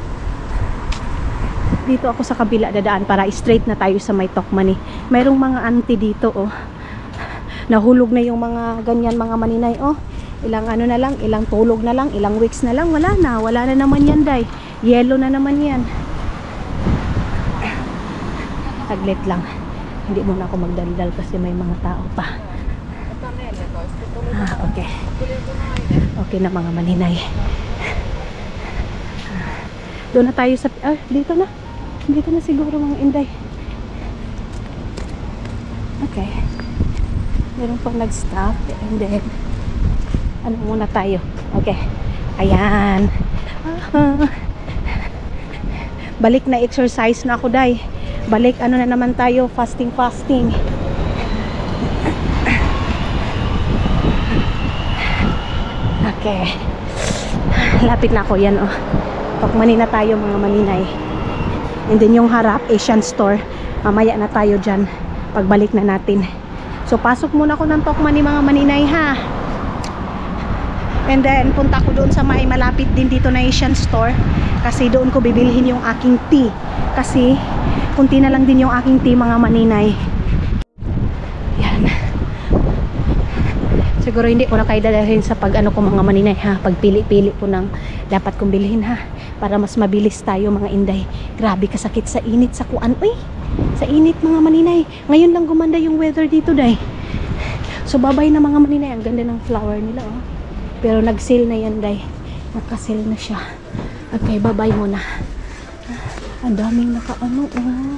Dito ako sa kabila dadaan para straight na tayo sa may Tokmani. Mayroong mga auntie dito nahulog na yung mga ganyan mga maninay. Ilang na lang, ilang tulog na lang, ilang weeks na lang, wala na naman yan day. Yellow na naman yan. Taglit lang. Hindi muna ako magdaldal kasi may mga tao pa. Okay. Okay na mga maninay. Doon na tayo sa... dito na. Dito na siguro mga inday. Okay. Meron pang nag-stop. And then, ano muna tayo? Okay. Ayan. Balik na exercise na ako, day. Balik, ano na naman tayo? Fasting. Okay. Lapit na ako. Yan, oh. Tokmani na tayo, mga maninay. And then yung harap, Asian store. Mamaya na tayo dyan. Pagbalik na natin. So, pasok muna ako ng Tokmani, mga maninay, ha? And then, punta ko doon sa may malapit din dito na Asian store. Kasi doon ko bibilhin yung aking tea. Kasi, kunti na lang din yung aking tea, mga maninay. Yan. Siguro hindi ko na kayo dadalhin sa pag ano ko, mga maninay, ha? Pagpili-pili po ng dapat kong bilhin, ha? Para mas mabilis tayo, mga inday. Grabe kasakit sa init sa kuan. Uy! Sa init, mga maninay. Ngayon lang gumanda yung weather dito, day. So, babay na, mga maninay. Ang ganda ng flower nila, oh. Pero nag-sale na yan, day. Naka-sale na siya. Okay, babay muna. Ang daming naka-ano, oh.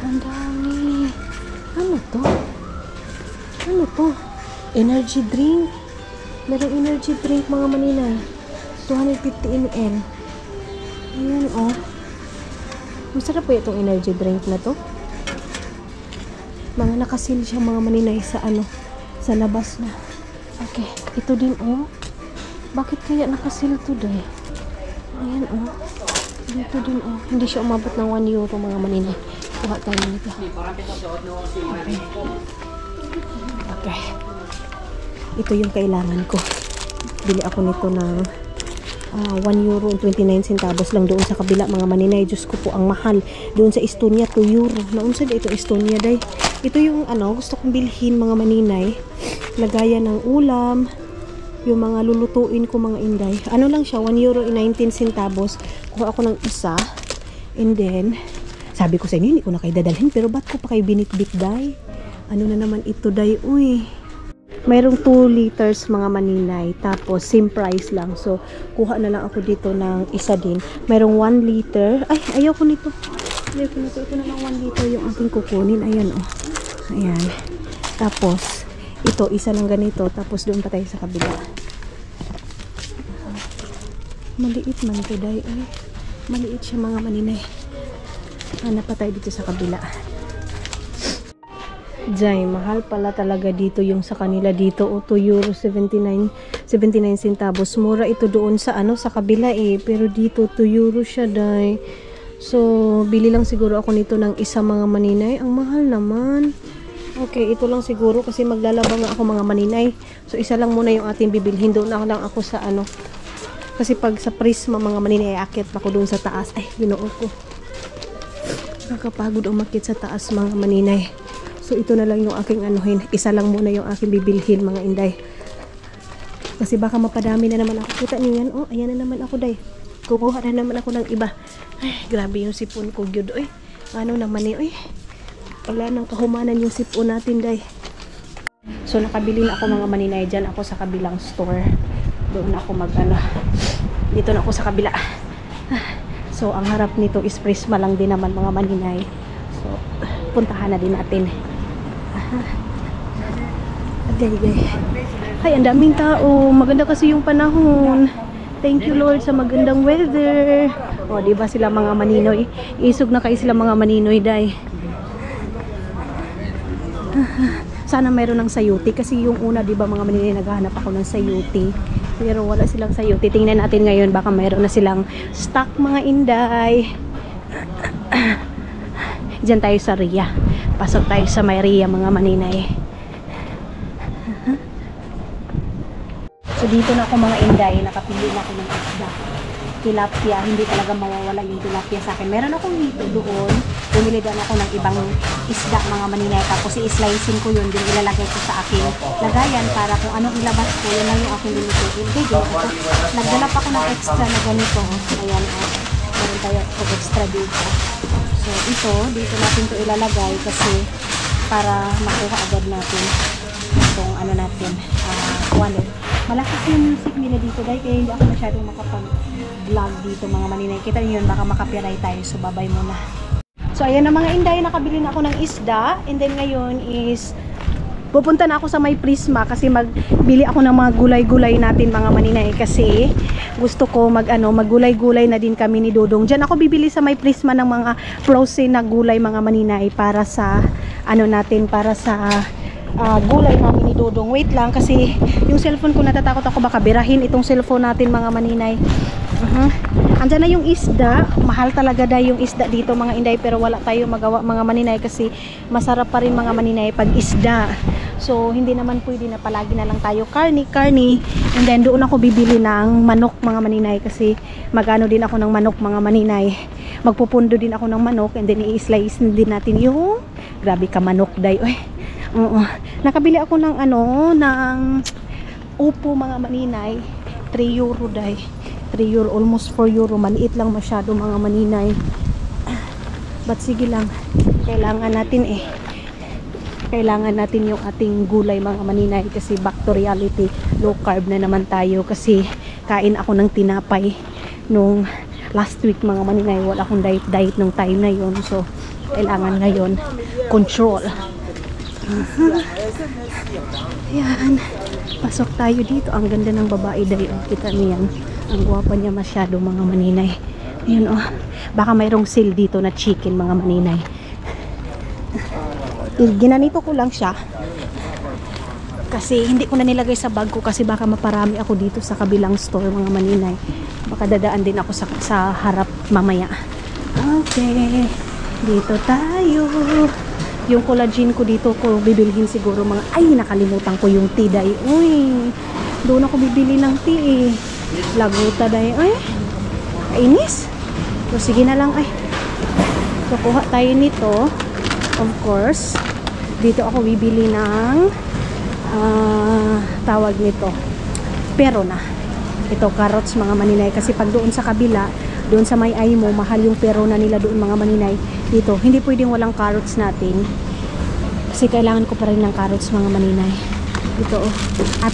Ang dami. Ano to? Ano to? Energy drink. Merong energy drink, mga maninay. 250 ml. Ayan, oh. Masarap po itong energy drink na to. Mga naka-sale siya, mga maninay, sa ano, sa labas na. Okay, ito din, oh. Bakit kaya naka-sale to, day? Ayan, oh. Dito din, oh. Hindi siya umabot ng 1 euro, mga maninay. Kuha tayo nito. Okay. Okay. Ito yung kailangan ko. Bili ako nito ng 1 euro and 29 centavos lang doon sa kabila, mga maninay. Diyos ko po, ang mahal. Doon sa Estonia, 2 euro. Naunsan ito Estonia, day. Ito yung ano, gusto kong bilhin, mga maninay. Lagayan ng ulam. Yung mga lulutuin ko, mga inday. Ano lang siya, 1 euro and 19 centavos. Kuha ako ng isa. And then, sabi ko sa inyo, hindi ko na kayo dadalhin. Pero ba't ko pa kayo binitbit, day? Ano na naman ito, day? Uy. Mayroong 2 liters, mga maninay. Tapos, same price lang. So, kuha na lang ako dito ng isa din. Mayroong 1 liter. Ay, ayaw ko nito. Ayaw ko nito. Ito na lang 1 liter yung aking kukunin. Ayan, oh. Ayan. Tapos, ito, isa lang ganito. Tapos, doon pa tayo sa kabila. Maliit man ito, day. Ay, maliit siya, mga maninay. Hanap pa tayo dito sa kabila. Jay, mahal pala talaga dito yung sa kanila dito. O, 2 euro 79 centavos. Mura ito doon sa ano, sa kabila, eh. Pero dito, 2 euro siya, day. So, bili lang siguro ako nito ng isa, mga maninay. Ang mahal naman. Okay, ito lang siguro kasi maglalaba nga ako, mga maninay. So, isa lang muna yung ating bibilhin. Doon lang ako sa ano. Kasi pag sa Prisma, mga maninay, akit ako doon sa taas. Ay, ginoo ko. Nakakapagod umakit sa taas, mga maninay. So, ito na lang yung aking anuhin. Isa lang muna yung aking bibilhin, mga inday. Kasi baka mapadami na naman ako. Kita niyo yan? Oh, ayan na naman ako, day. Kukuha na naman ako ng iba. Ay, grabe yung sipon ko, gyud. Uy, ano naman eh, uy. Wala nang kahumanan yung sipon natin, day. So, nakabili na ako, mga maninay. Dyan ako sa kabilang store. Doon ako mag-ano. Dito na ako sa kabila. So, ang harap nito is Prisma lang din naman, mga maninay. So, puntahan na din natin. Okay. Ay, ang daming tao. Maganda kasi yung panahon. Thank you, Lord, sa magandang weather. O, diba sila, mga maninoy? Isog na kayo sila, mga maninoy, day. Sana mayroon ng sayuti. Kasi yung una, diba, mga maninoy, naghahanap ako ng sayuti. Pero wala silang sayuti. Tingnan natin ngayon. Baka mayroon na silang stock, mga inday. Diyan tayo sa Ria. Pasok tayo sa may Ria, mga maninay. So dito na ako, mga inday. Nakapili na ako ng isda. Tilapia. Hindi talaga mawawala yung tilapia sa akin. Meron akong dito doon. Bumili din ako ng ibang isda, mga maninay. Tapos i-slicing ko yun. Din ilalagay ko sa aking lagayan para kung anong ilabas ko. Yun lang yung aking lulutuin. Okay, nagdala pa ako ng extra na ganito. Ayan, meron tayo extra dito. So, ito, dito natin to ilalagay kasi para makuha agad natin itong ano natin, wallet. Malakas yung music nila dito dahil kaya hindi ako masyadong makapag-vlog dito mga maninay. Kita niyo yun, baka makapiray tayo, so babay muna. So ayan na mga inday, nakabili na ako ng isda, and then ngayon is pupunta na ako sa may Prisma kasi magbili ako ng mga gulay-gulay natin mga maninay, kasi gusto ko maggulay-gulay na din kami ni Dodong. Diyan ako bibili sa may Prisma ng mga frozen na gulay mga maninay para sa para sa gulay namin ni Dodong. Wait lang kasi yung cellphone ko, natatakot ako baka birahin itong cellphone natin mga maninay. Andyan na yung isda. Mahal talaga dahil yung isda dito mga inday, pero wala tayo magawa mga maninay kasi masarap pa rin mga maninay pag isda. So hindi naman pwede na palagi na lang tayo karni. And then doon ako bibili ng manok mga maninay kasi magano din ako ng manok mga maninay. Magpupundo din ako ng manok, and then i-slice din natin yung grabe ka manok day. Oo. Nakabili ako ng ng upo mga maninay. 3 euro day. 3 euro, almost 4 euro. Maliit lang masyado mga maninay. But sige lang. Kailangan natin yung ating gulay mga maninay kasi back to reality. Low carb na naman tayo kasi kain ako ng tinapay nung last week mga maninay. Wala akong diet nung time na yon. So kailangan ngayon control. Yan. Pasok tayo dito. Ang ganda ng babae dahil kita niyan. Ang gwapa niya masyado mga maninay. Ayan baka mayroong sale dito na chicken mga maninay. Ginanito ko lang siya kasi hindi ko na nilagay sa bag ko kasi baka maparami ako dito sa kabilang store mga maninay. Baka dadaan din ako sa harap mamaya. Okay, dito tayo. Yung collagen ko dito ko bibilhin siguro mga, nakalimutan ko yung tea day. Uy, doon ako bibili ng tea laguta day. Kainis. So sige na lang so kuha tayo nito. Of course, dito ako bibili ng tawag nito, pero na ito carrots mga maninay, kasi pag doon sa kabila, doon sa may Aymo, mahal yung pero na nila doon mga maninay. Dito hindi pwedeng walang carrots natin kasi kailangan ko pa rin ng carrots mga maninay. Dito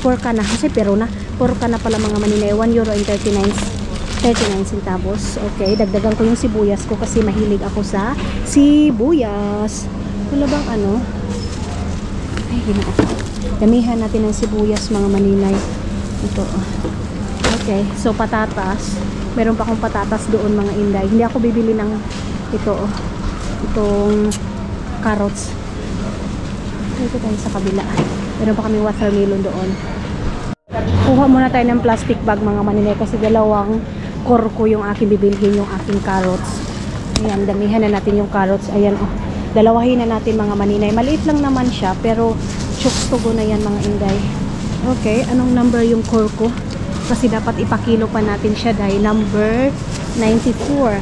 porka na kasi pero na porka na pala mga maninay. 1 euro and 39 centavos. Okay, dagdagan ko yung sibuyas ko kasi mahilig ako sa sibuyas. Wala bang damihan natin ng sibuyas mga maninay. Ito okay, so patatas, meron pa akong patatas doon mga inday. Hindi ako bibili ng itong carrots. Dito tayo sa kabila, meron pa kami watermelon doon. Kuha muna tayo ng plastic bag mga maninay kasi dalawang korko yung aking bibilhin, yung aking carrots. Ayan, damihan na natin yung carrots. Ayan dalawahin na natin mga maninay. Maliit lang naman siya pero chooks to go na yan mga inday. Okay, anong number yung korko? Kasi dapat ipakilo pa natin siya dahil number 94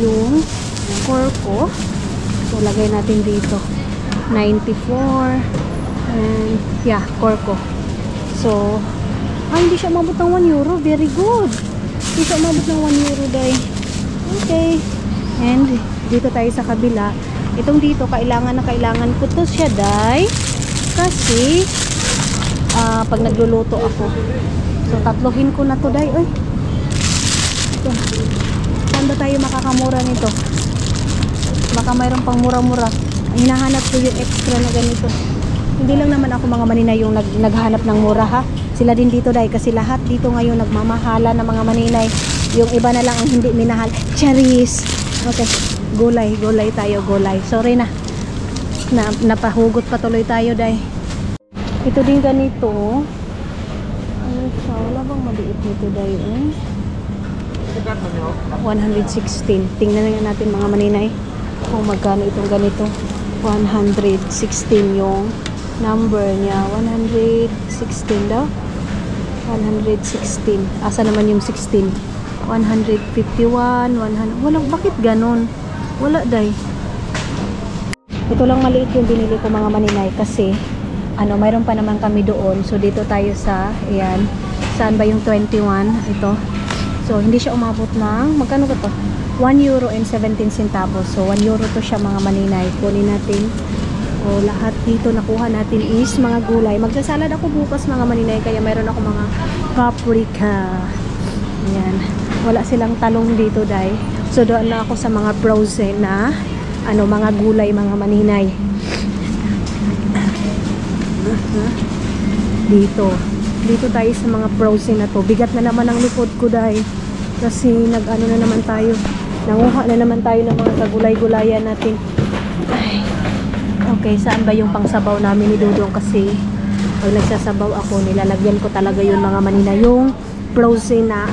yung korko. So lagay natin dito 94 and korko. So hindi siya umabot ng 1 euro. Very good. Hindi siya umabot ng 1 euro dahil. Okay, and dito tayo sa kabila. Itong dito kailangan ko to siya dahil kasi pag nagluluto ako, so tatlohin ko na to dahil. Ito, saan ba tayo makakamura nito? Baka mayroon pang mura-mura. Hinahanap ko yung extra na ganito. Hindi lang naman ako mga maninay yung naghahanap ng mura ha. Sila din dito dahil kasi lahat dito ngayon nagmamahala na mga maninay. Yung iba na lang ang hindi minahal. Charis. Okay, gulay tayo, gulay. Sorry na napahugot pa tuloy tayo dahil. Ito din ganito. Wala bang maliit nito dahil 116. Tingnan na natin mga maninay kung magkano itong ganito. 116 yung number niya. 116 daw. 116. Asa naman yung 16? 151, 100. Wala, bakit ganon? Wala day. Ito lang maliit yung binili ko mga maninay kasi mayroon pa naman kami doon. So dito tayo sa ayan. Saan ba yung 21? Ito. So hindi siya umabot ng magkano ba to? 1 euro and 17 centavos. So 1 euro to siya mga maninay. Kunin natin So, lahat dito nakuha natin is mga gulay. Magsasalad ako bukas mga maninay, kaya mayroon ako mga paprika. Ayan. Wala silang talong dito, day. So, doon na ako sa mga frozen na mga gulay, mga maninay. Dito tayo sa mga frozen na to. Bigat na naman ang likod ko, day. Kasi nag-ano na naman tayo. Nanguha na naman tayo ng mga kagulay-gulayan natin. Ay. Okay, saan ba yung pangsabaw namin ni Dudong? Kasi pag nagsasabaw ako, nilalagyan ko talaga yun mga manina. Yung frozen na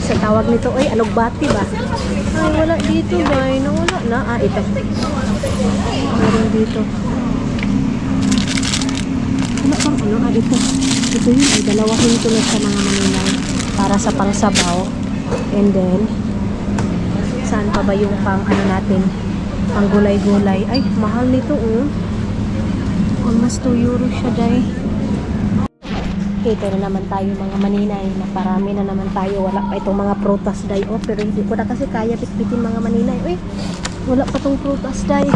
sa tawag nito, alugbati ba? Ay, wala dito ba? Nawala na. Ito. Meron dito. Wala pang ito. Ito yun, dalawahin ko na sa mga manina para sa pangsabaw. And then, saan pa ba yung pang natin? Pang gulay-gulay. Ay, mahal nito almost 2 euros siya, day. Okay, na naman tayo mga maninay. Naparami na naman tayo. Wala pa itong mga prutas, day. Pero hindi ko na kasi kaya pitpitin mga maninay. Wala pa tong prutas, day.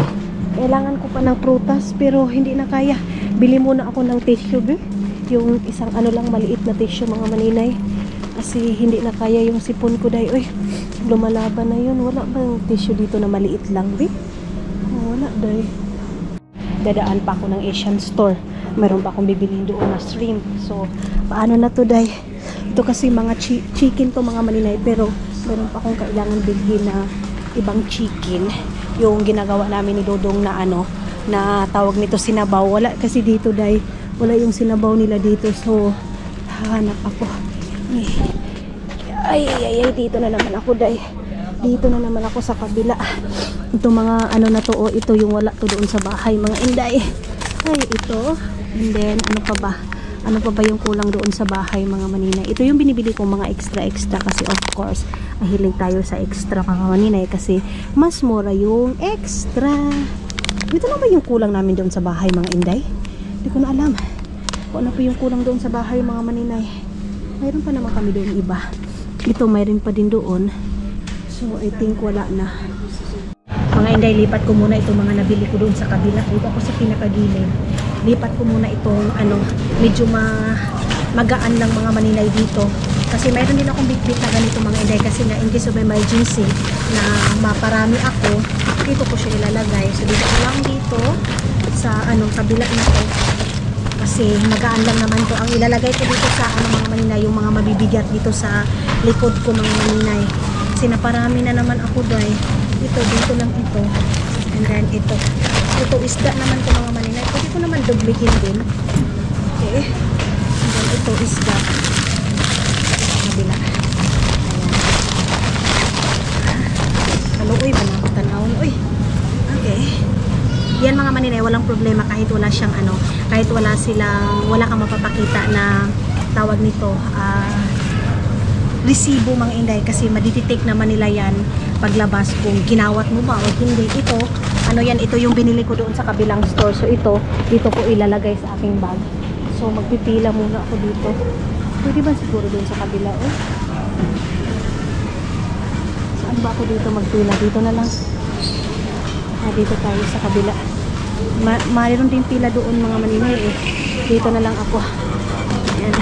Kailangan ko pa ng prutas pero hindi na kaya. Bili muna ako ng tissue, yung isang lang maliit na tissue mga maninay. Kasi hindi na kaya yung sipon ko, day. Lumalaban na yun. Wala bang tissue dito na maliit lang, wala, day. Dadaan pa ako ng Asian store. Meron pa akong bibiliin doon na shrimp. So, paano na to, day? Ito kasi mga chicken to mga maninay. Pero, meron pa akong kailangan bilhin na ibang chicken. Yung ginagawa namin ni Dodong na na tawag nito sinabaw. Wala kasi dito, day. Wala yung sinabaw nila dito. So, hanap ako. Ay, dito na naman ako, day. Dito na naman ako sa kabila. Ito mga na to, ito yung wala to doon sa bahay, mga inday. Ay, ito. And then, ano pa ba? Ano pa ba yung kulang doon sa bahay, mga maninay? Ito yung binibili kong mga extra kasi of course, mahilig tayo sa extra mga maninay kasi mas mura yung extra. Ito na ba yung kulang namin doon sa bahay, mga inday? Hindi ko na alam kung ano pa yung kulang doon sa bahay, mga maninay. Mayroon pa naman kami doon iba. Ito, mayroon pa din doon. So, I think wala na. Mga inday, lipat ko muna itong mga nabili ko doon sa kabila. Dito ako sa pinakagilid. Lipat ko muna itong medyo magaan lang mga maninay dito. Kasi mayroon din akong bitbit na ganito mga inday. Kasi na in case of emergency na maparami ako, dito ko siya ilalagay. So, dito ko lang dito sa kabila nito. Kasi magaan lang naman to. Ang ilalagay ko dito sa mga maninay, yung mga mabibigat dito sa likod ko mga maninay. Kasi naparami na naman ako, day. Dito lang ito. And then ito. Ito isda naman ko mga maninay. Pwede ko naman dublihin din. Okay. And then ito isda. Kabila. Ayan. Uy, manapatanawan. Uy. Okay. Yan mga maninay, walang problema kahit wala siyang kahit wala kang mapapakita na tawag nito, resibo mga inday, kasi madidetect naman nila yan paglabas kung ginawat mo ba o hindi. Ito, ito yung binili ko doon sa kabilang store. So dito ko ilalagay sa aking bag. So magpipila muna ako dito. Pwede ba siguro doon sa kabila? Saan ba ako dito magpila? Dito na lang. Dito tayo sa kabila. Mayroon din pila doon mga maninay Dito na lang ako. Ayan.